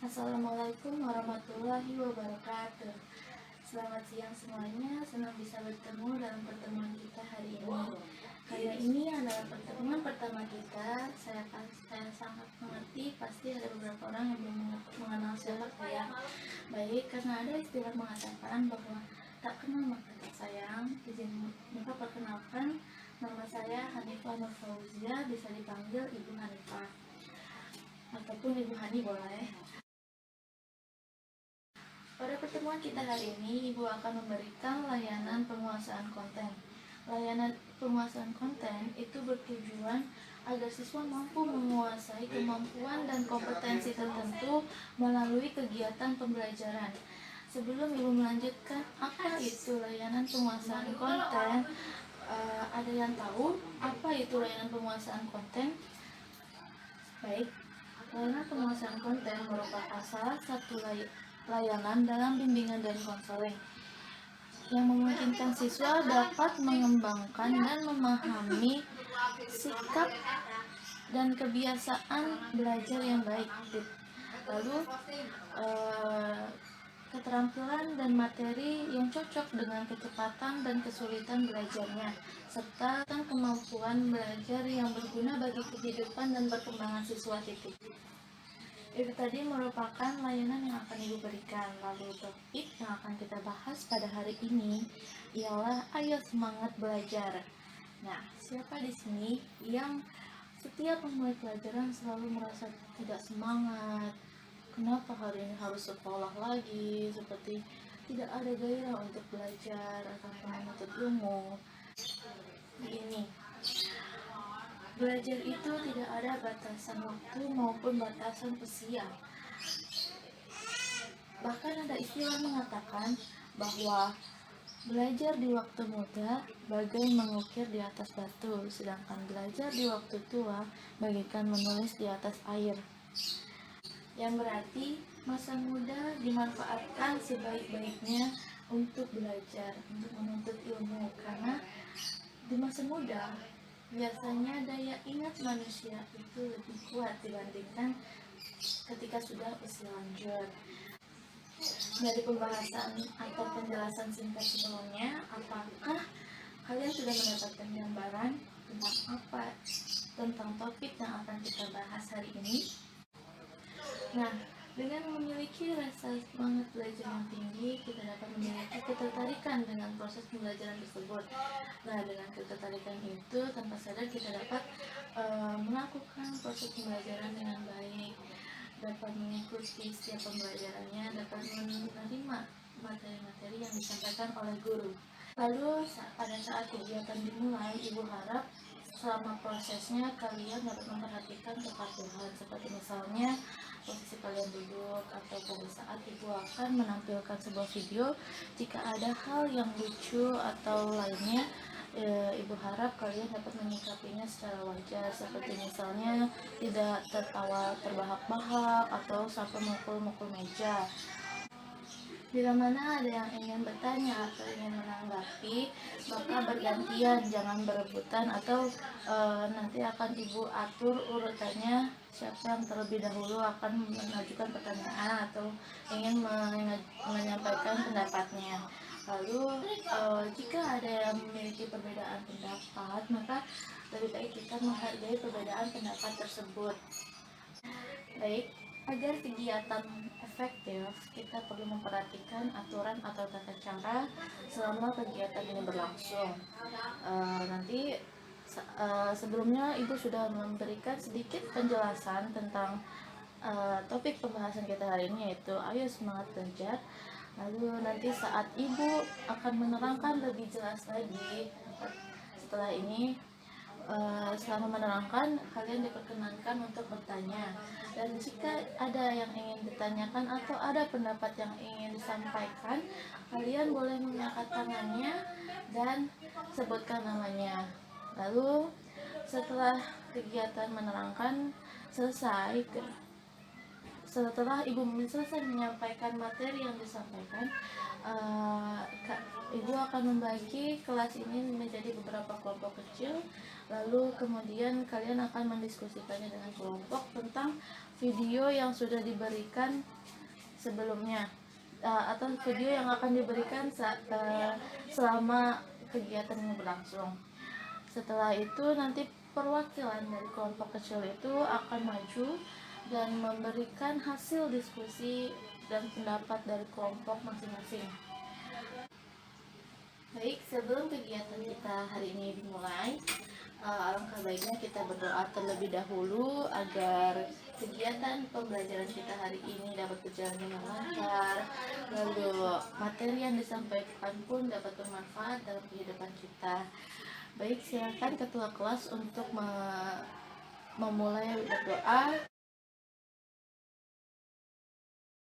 Assalamualaikum warahmatullahi wabarakatuh. Selamat siang semuanya, senang bisa bertemu dalam pertemuan kita hari ini. Karena ini adalah pertemuan pertama kita, saya sangat mengerti pasti ada beberapa orang yang belum mengenal siapa saya. Baik, karena ada istilah mengatakan bahwa tak kenal maka tak sayang. Izin maka perkenalkan, nama saya Hanifah Nur Fauzia, bisa dipanggil Ibu Hanifah ataupun Ibu Hani boleh. Pada pertemuan kita hari ini, Ibu akan memberikan layanan penguasaan konten. Layanan penguasaan konten itu bertujuan agar siswa mampu menguasai kemampuan dan kompetensi tertentu melalui kegiatan pembelajaran. Sebelum Ibu melanjutkan, apa itu layanan penguasaan konten? Ada yang tahu apa itu layanan penguasaan konten? Baik, layanan penguasaan konten merupakan salah satu layanan dalam bimbingan dan konseling yang memungkinkan siswa dapat mengembangkan dan memahami sikap dan kebiasaan belajar yang baik. Lalu keterampilan dan materi yang cocok dengan kecepatan dan kesulitan belajarnya, serta kemampuan belajar yang berguna bagi kehidupan dan perkembangan siswa. Itu tadi merupakan layanan yang akan Ibu berikan. Lalu topik yang akan kita bahas pada hari ini ialah ayo semangat belajar. Nah, siapa di sini yang setiap memulai pelajaran selalu merasa tidak semangat? Kenapa hari ini harus sekolah lagi? Seperti tidak ada gairah untuk belajar atau menuntut ilmu. Ini belajar itu tidak ada batasan waktu maupun batasan usia. Bahkan ada istilah mengatakan bahwa belajar di waktu muda bagai mengukir di atas batu, sedangkan belajar di waktu tua bagaikan menulis di atas air. Yang berarti masa muda dimanfaatkan sebaik-baiknya untuk belajar, untuk menuntut ilmu, karena di masa muda biasanya daya ingat manusia itu lebih kuat dibandingkan ketika sudah usia lanjut. Dari pembahasan atau penjelasan singkat sebelumnya, apakah kalian sudah mendapatkan gambaran tentang apa, tentang topik yang akan kita bahas hari ini? Nah, dengan memiliki rasa semangat belajar yang tinggi, kita dapat memiliki ketertarikan dengan proses pembelajaran tersebut. Nah, dengan ketertarikan itu, tanpa sadar kita dapat melakukan proses pembelajaran dengan baik, dapat mengikuti setiap pembelajarannya, dapat menerima materi-materi yang disampaikan oleh guru. Lalu pada saat kegiatan dimulai, Ibu harap selama prosesnya kalian dapat memperhatikan kepatuhan, seperti misalnya posisi kalian duduk, atau pada saat Ibu akan menampilkan sebuah video, jika ada hal yang lucu atau lainnya, Ibu harap kalian dapat menyikapinya secara wajar, seperti misalnya tidak tertawa terbahak-bahak atau sampai mukul-mukul meja. Bila mana ada yang ingin bertanya atau ingin menanggapi, maka bergantian, jangan berebutan, atau nanti akan Ibu atur urutannya siapa yang terlebih dahulu akan mengajukan pertanyaan atau ingin menyampaikan pendapatnya. Lalu jika ada yang memiliki perbedaan pendapat, maka lebih baik kita menghargai perbedaan pendapat tersebut. Baik, agar kegiatan efektif, kita perlu memperhatikan aturan atau tata cara selama kegiatan ini berlangsung. Nanti sebelumnya Ibu sudah memberikan sedikit penjelasan tentang topik pembahasan kita hari ini, yaitu ayo semangat belajar. Lalu nanti saat Ibu akan menerangkan lebih jelas lagi setelah ini, selama menerangkan kalian diperkenankan untuk bertanya, dan jika ada yang ingin ditanyakan atau ada pendapat yang ingin disampaikan, kalian boleh mengangkat tangannya dan sebutkan namanya. Lalu setelah kegiatan menerangkan selesai, setelah Ibu selesai menyampaikan materi yang disampaikan, Ibu akan membagi kelas ini menjadi beberapa kelompok kecil. Lalu kemudian kalian akan mendiskusikannya dengan kelompok tentang video yang sudah diberikan sebelumnya, atau video yang akan diberikan selama kegiatan yang berlangsung. Setelah itu nanti perwakilan dari kelompok kecil itu akan maju dan memberikan hasil diskusi dan pendapat dari kelompok masing-masing. Baik, sebelum kegiatan kita hari ini dimulai, alangkah baiknya kita berdoa terlebih dahulu agar kegiatan pembelajaran kita hari ini dapat berjalan dengan lancar, lalu materi yang disampaikan pun dapat bermanfaat dalam kehidupan kita. Baik, silakan ketua kelas untuk memulai berdoa.